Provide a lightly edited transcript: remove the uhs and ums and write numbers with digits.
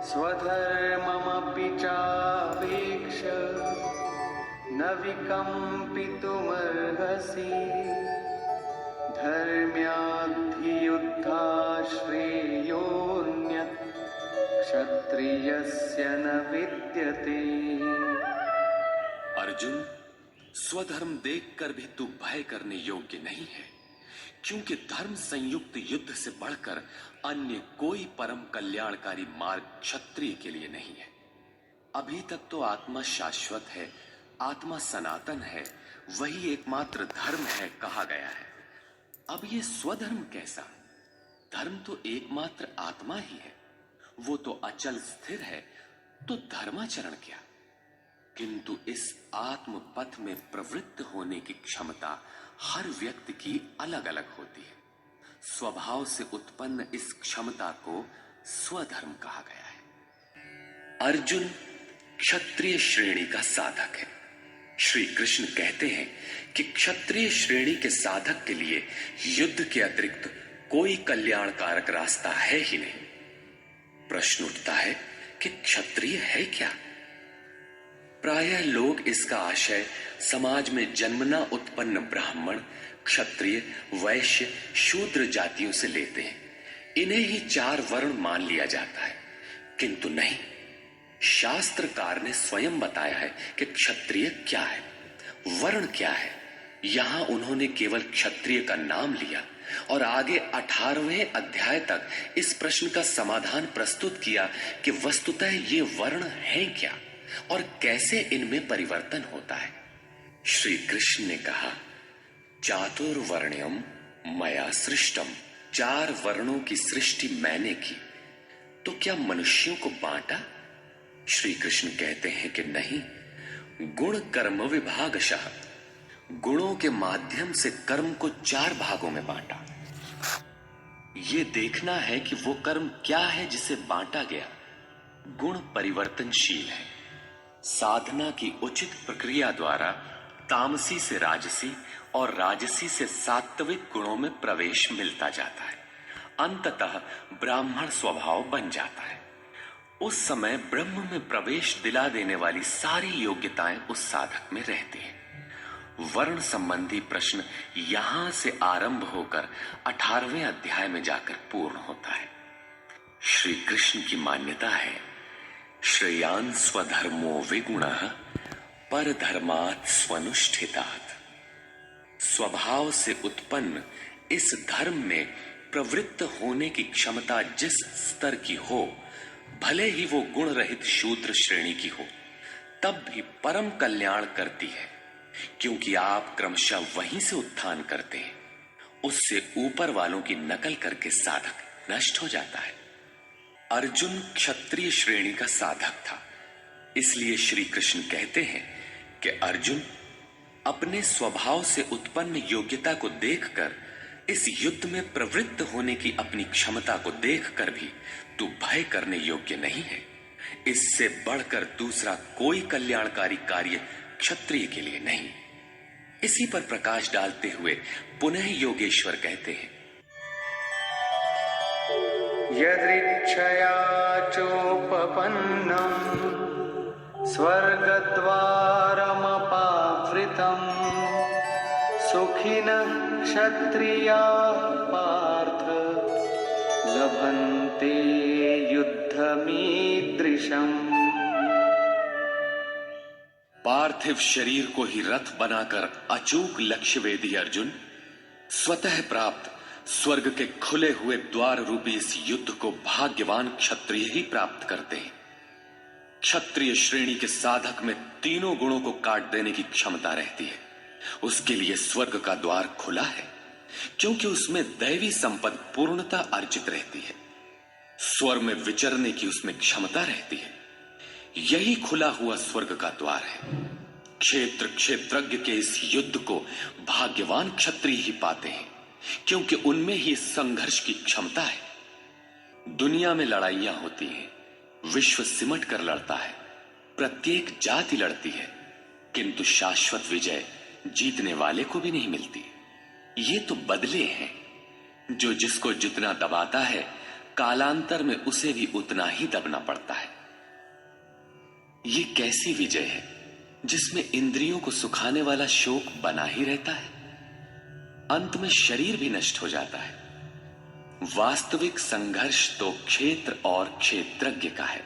स्वधर्ममपि चावेक्ष्य न विकम्पितुमर्हसि धर्म्याद्धियुद्धा श्रेयोऽन्यत् क्षत्रियस्य न विद्यते। अर्जुन, स्वधर्म देखकर भी तू भय करने योग्य नहीं है, क्योंकि धर्म संयुक्त युद्ध से बढ़कर अन्य कोई परम कल्याणकारी मार्ग क्षत्रिय के लिए नहीं है। अभी तक तो आत्मा शाश्वत है, आत्मा सनातन है, वही एकमात्र धर्म है कहा गया है। अब ये स्वधर्म कैसा? धर्म तो एकमात्र आत्मा ही है, वो तो अचल स्थिर है, तो धर्माचरण क्या? किंतु इस आत्म पथ में प्रवृत्त होने की क्षमता हर व्यक्ति की अलग अलग होती है। स्वभाव से उत्पन्न इस क्षमता को स्वधर्म कहा गया है। अर्जुन क्षत्रिय श्रेणी का साधक है। श्री कृष्ण कहते हैं कि क्षत्रिय श्रेणी के साधक के लिए युद्ध के अतिरिक्त कोई कल्याणकारक रास्ता है ही नहीं। प्रश्न उठता है कि क्षत्रिय है क्या? प्रायः लोग इसका आशय समाज में जन्मना उत्पन्न ब्राह्मण, क्षत्रिय, वैश्य, शूद्र जातियों से लेते हैं। इन्हें ही 4 वर्ण मान लिया जाता है, किंतु नहीं। शास्त्रकार ने स्वयं बताया है कि क्षत्रिय क्या है, वर्ण क्या है। यहां उन्होंने केवल क्षत्रिय का नाम लिया और आगे 18वें अध्याय तक इस प्रश्न का समाधान प्रस्तुत किया कि वस्तुतः ये वर्ण हैं क्या और कैसे इनमें परिवर्तन होता है। श्री कृष्ण ने कहा, चातुर्वर्ण्यम मया सृष्टम, 4 वर्णों की सृष्टि मैंने की, तो क्या मनुष्यों को बांटा? श्री कृष्ण कहते हैं कि नहीं, गुण कर्म विभागशः, गुणों के माध्यम से कर्म को 4 भागों में बांटा। ये देखना है कि वो कर्म क्या है जिसे बांटा गया। गुण परिवर्तनशील है। साधना की उचित प्रक्रिया द्वारा तामसी से राजसी और राजसी से सात्विक गुणों में प्रवेश मिलता जाता है। अंततः ब्राह्मण स्वभाव बन जाता है। उस समय ब्रह्म में प्रवेश दिला देने वाली सारी योग्यताएं उस साधक में रहती हैं। वर्ण संबंधी प्रश्न यहां से आरंभ होकर 18वें अध्याय में जाकर पूर्ण होता है। श्री कृष्ण की मान्यता है, श्रेयान् स्वधर्मो विगुणः परधर्मात् स्वनुष्ठितात्। स्वभाव से उत्पन्न इस धर्म में प्रवृत्त होने की क्षमता जिस स्तर की हो, भले ही वो गुण रहित शूद्र श्रेणी की हो, तब भी परम कल्याण करती है, क्योंकि आप क्रमशः वहीं से उत्थान करते हैं। उससे ऊपर वालों की नकल करके साधक नष्ट हो जाता है। अर्जुन क्षत्रिय श्रेणी का साधक था, इसलिए श्री कृष्ण कहते हैं कि अर्जुन, अपने स्वभाव से उत्पन्न योग्यता को देखकर, इस युद्ध में प्रवृत्त होने की अपनी क्षमता को देखकर भी तू भय करने योग्य नहीं है। इससे बढ़कर दूसरा कोई कल्याणकारी कार्य क्षत्रिय के लिए नहीं। इसी पर प्रकाश डालते हुए पुनः योगेश्वर कहते हैं, यदृच्छया चोपपन्नं स्वर्गद्वारमपावृतं सुखिनः क्षत्रियाः पार्थ लभन्ते युद्धमीदृशम्। पार्थिव शरीर को ही रथ बनाकर अचूक लक्ष्य वेदी अर्जुन, स्वतः प्राप्त स्वर्ग के खुले हुए द्वार रूपी इस युद्ध को भाग्यवान क्षत्रिय ही प्राप्त करते हैं। क्षत्रिय श्रेणी के साधक में तीनों गुणों को काट देने की क्षमता रहती है। उसके लिए स्वर्ग का द्वार खुला है, क्योंकि उसमें दैवी संपद पूर्णता अर्जित रहती है। स्वर में विचरने की उसमें क्षमता रहती है। यही खुला हुआ स्वर्ग का द्वार है। क्षेत्र क्षेत्रज्ञ के इस युद्ध को भाग्यवान क्षत्रिय ही पाते हैं, क्योंकि उनमें ही संघर्ष की क्षमता है। दुनिया में लड़ाइयां होती हैं, विश्व सिमट कर लड़ता है, प्रत्येक जाति लड़ती है, किंतु शाश्वत विजय जीतने वाले को भी नहीं मिलती। ये तो बदले हैं। जो जिसको जितना दबाता है, कालांतर में उसे भी उतना ही दबना पड़ता है। ये कैसी विजय है जिसमें इंद्रियों को सुखाने वाला शोक बना ही रहता है, अंत में शरीर भी नष्ट हो जाता है। वास्तविक संघर्ष तो क्षेत्र और क्षेत्रज्ञ का है।